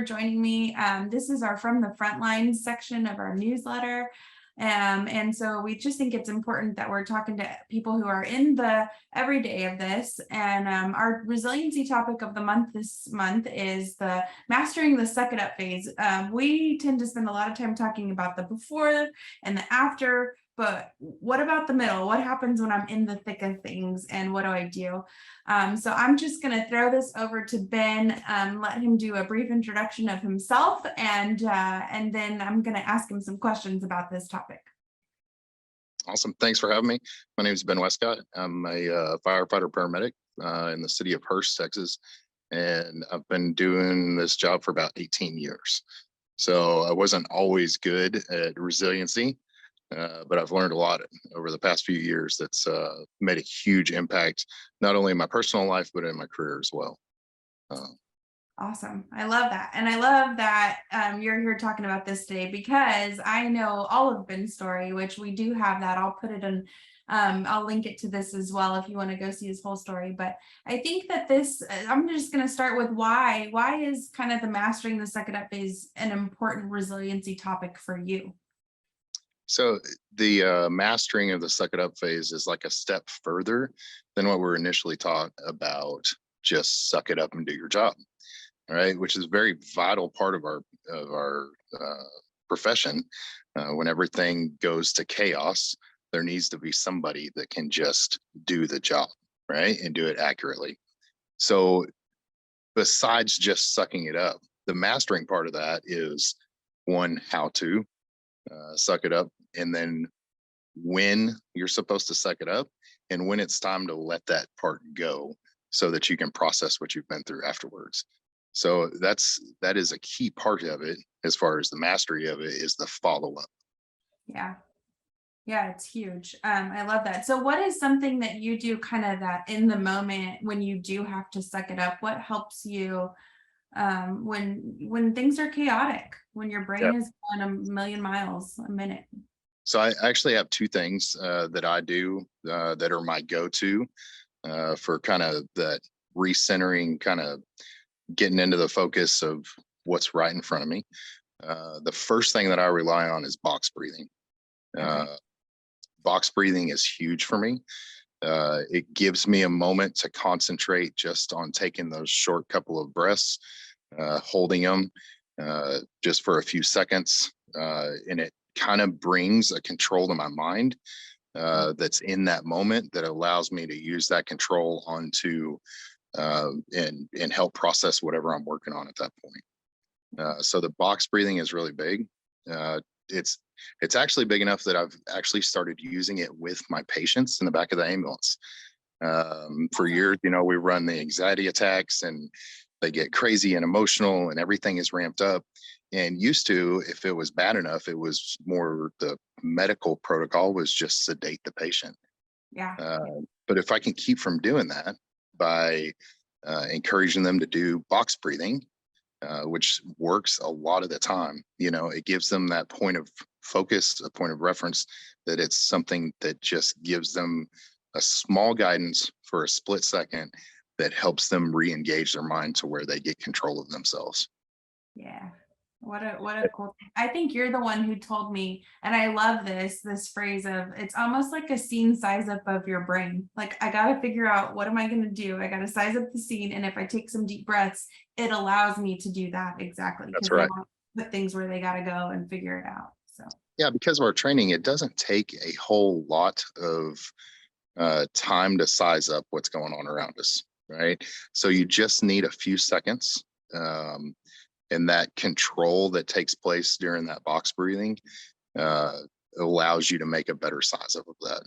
for joining me. This is our From the Frontline section of our newsletter. And so we just think it's important that we're talking to people who are in the everyday of this. And our resiliency topic of the month this month is the mastering the suck it up phase. We tend to spend a lot of time talking about the before and the after, but what about the middle? What happens when I'm in the thick of things, and what do I do? So I'm just going to throw this over to Ben, let him do a brief introduction of himself, and then I'm going to ask him some questions about this topic. Awesome. Thanks for having me. My name is Ben Westcott. I'm a firefighter paramedic in the city of Hurst, Texas, and I've been doing this job for about 18 years. So I wasn't always good at resiliency, but I've learned a lot over the past few years that's made a huge impact, not only in my personal life, but in my career as well. Awesome. I love that. And I love that you're here talking about this today, because I know all of Ben's story, which we do have that. I'll put it in, I'll link it to this as well if you want to go see his whole story. But I think that this, I'm just going to start with why is kind of the mastering the suck it up phase an important resiliency topic for you? So the mastering of the suck it up phase is like a step further than what we're initially taught about just suck it up and do your job. All right, which is a very vital part of our profession. When everything goes to chaos, there needs to be somebody that can just do the job, right, and do it accurately. So besides just sucking it up, the mastering part of that is one, how to suck it up, and then when you're supposed to suck it up, and when it's time to let that part go so that you can process what you've been through afterwards. So that is a key part of it. As far as the mastery of it is the follow-up. Yeah, it's huge. I love that. So what is something that you do kind of that in the moment when you do have to suck it up? What helps you when things are chaotic, when your brain is going a million miles a minute? So I actually have two things that I do that are my go-to for kind of that recentering, kind of getting into the focus of what's right in front of me. The first thing that I rely on is box breathing. Box breathing is huge for me. It gives me a moment to concentrate just on taking those short couple of breaths, holding them just for a few seconds. And it kind of brings a control to my mind that's in that moment that allows me to use that control onto and help process whatever I'm working on at that point. So the box breathing is really big. It's actually big enough that I've actually started using it with my patients in the back of the ambulance. For years, we run the anxiety attacks and they get crazy and emotional and everything is ramped up. And used to, if it was bad enough, it was more the medical protocol was just sedate the patient. But if I can keep from doing that by encouraging them to do box breathing, which works a lot of the time, it gives them that point of focus, a point of reference, that it's something that just gives them a small guidance for a split second that helps them re-engage their mind to where they get control of themselves. Yeah. What a cool thing. I think you're the one who told me, and I love this phrase of, it's almost like a scene size up of your brain. Like, I got to figure out, what am I going to do? I got to size up the scene. And if I take some deep breaths, it allows me to do that. Exactly. That's right. Put things where they got to go and figure it out. So, yeah, because of our training, it doesn't take a whole lot of time to size up what's going on around us. Right. So you just need a few seconds. And that control that takes place during that box breathing allows you to make a better size up of that.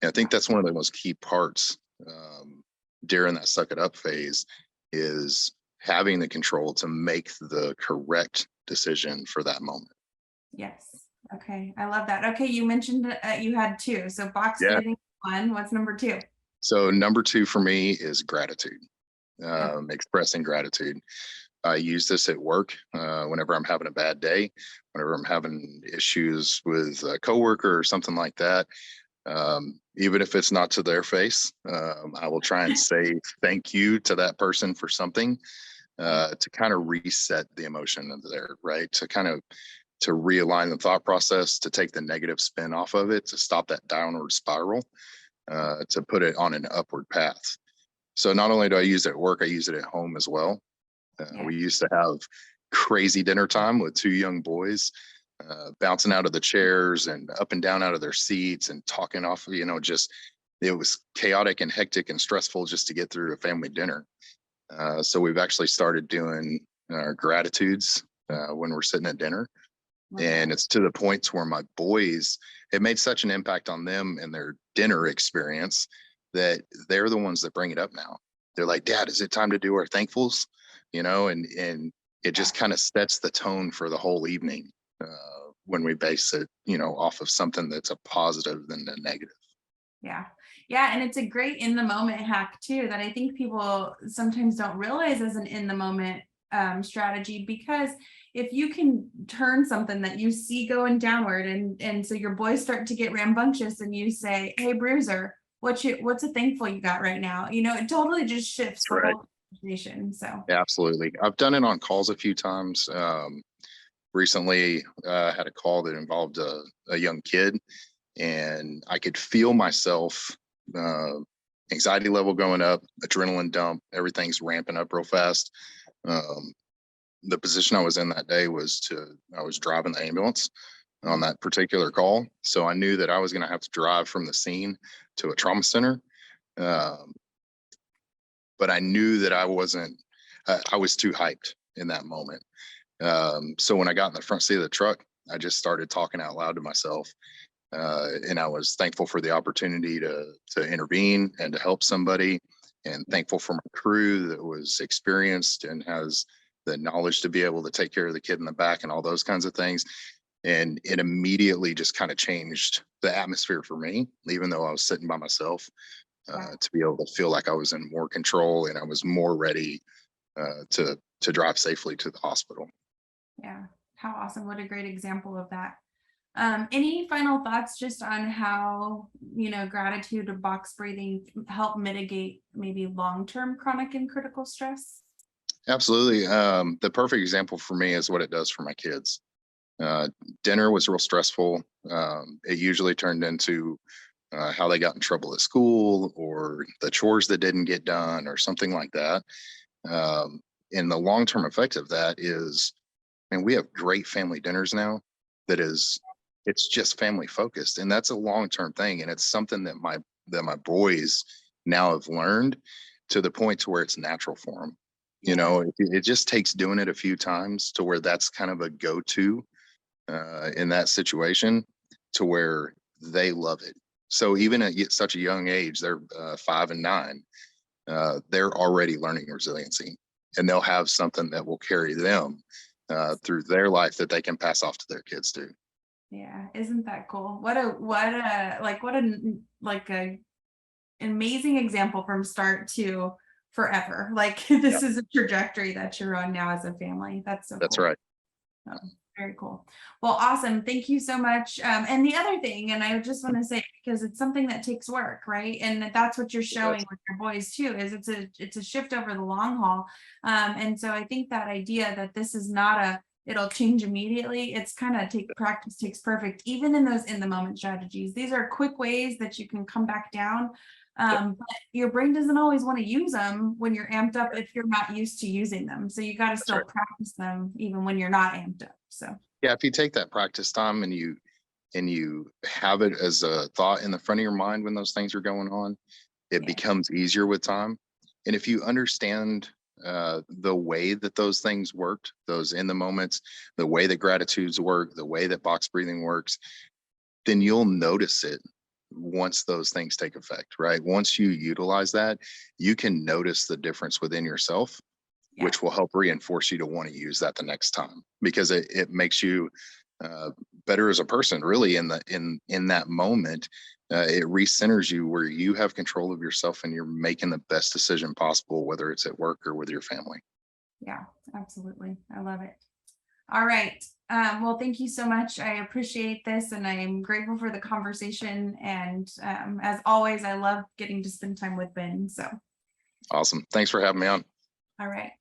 And I think that's one of the most key parts during that suck it up phase is having the control to make the correct decision for that moment. Yes. Okay. I love that. Okay. You mentioned you had two. So box breathing, one. What's number two? So number two for me is gratitude, expressing gratitude. I use this at work whenever I'm having a bad day, whenever I'm having issues with a coworker or something like that. Even if it's not to their face, I will try and say thank you to that person for something. to kind of reset the emotion of there, right? To realign the thought process, to take the negative spin off of it, to stop that downward spiral, to put it on an upward path. So not only do I use it at work, I use it at home as well. We used to have crazy dinner time with two young boys, bouncing out of the chairs and up and down out of their seats and talking off, just, it was chaotic and hectic and stressful just to get through a family dinner. So we've actually started doing our gratitudes when we're sitting at dinner. And it's to the point where my boys, it made such an impact on them and their dinner experience that they're the ones that bring it up now. They're like, Dad, is it time to do our thankfuls? And it just kind of sets the tone for the whole evening when we base it, off of something that's a positive than a negative. Yeah. Yeah. And it's a great in the moment hack too, that I think people sometimes don't realize as an in the moment strategy, because if you can turn something that you see going downward and so your boys start to get rambunctious and you say, hey, Bruiser, what's a thankful you got right now? It totally just shifts the whole conversation. So yeah, absolutely. I've done it on calls a few times. Recently had a call that involved a young kid, and I could feel myself, anxiety level going up, adrenaline dump, everything's ramping up real fast. The position I was in that day I was driving the ambulance on that particular call. So I knew that I was going to have to drive from the scene to a trauma center. But I knew that I was too hyped in that moment. So when I got in the front seat of the truck, I just started talking out loud to myself. And I was thankful for the opportunity to intervene and to help somebody, and thankful for my crew that was experienced and has the knowledge to be able to take care of the kid in the back and all those kinds of things. And it immediately just kind of changed the atmosphere for me, even though I was sitting by myself, to be able to feel like I was in more control and I was more ready to drive safely to the hospital. Yeah. How awesome. What a great example of that. Any final thoughts just on how, gratitude or box breathing help mitigate maybe long-term chronic and critical stress? Absolutely. The perfect example for me is what it does for my kids. Dinner was real stressful. It usually turned into how they got in trouble at school, or the chores that didn't get done, or something like that. And the long-term effect of that is, and we have great family dinners now it's just family focused, and that's a long-term thing. And it's something that my boys now have learned to the point to where it's natural for them. It just takes doing it a few times to where that's kind of a go-to in that situation, to where they love it. So even at such a young age, they're 5 and 9, they're already learning resiliency, and they'll have something that will carry them through their life that they can pass off to their kids too. Yeah, isn't that cool? What a amazing example from start to forever. This is a trajectory that you're on now as a family. That's so That's cool. right. Oh, very cool. Well, awesome. Thank you so much. And the other thing, and I just want to say, because it's something that takes work, right? And that's what you're showing with your boys too, is it's a shift over the long haul. And so I think that idea that this is not it'll change immediately. It's kind of practice takes perfect, even in those in the moment strategies. These are quick ways that you can come back down. But your brain doesn't always want to use them when you're amped up if you're not used to using them. So you got to still practice them even when you're not amped up. So yeah, if you take that practice time and you have it as a thought in the front of your mind when those things are going on, it becomes easier with time. And if you understand the way that those things worked, those in the moments, the way that gratitudes work, the way that box breathing works, then you'll notice it once those things take effect, right? Once you utilize that, you can notice the difference within yourself, which will help reinforce you to want to use that the next time, because it makes you better as a person, really. In that moment, it recenters you where you have control of yourself and you're making the best decision possible, whether it's at work or with your family. Yeah, absolutely. I love it. All right. Well, thank you so much. I appreciate this, and I'm grateful for the conversation. And as always, I love getting to spend time with Ben. So awesome. Thanks for having me on. all right.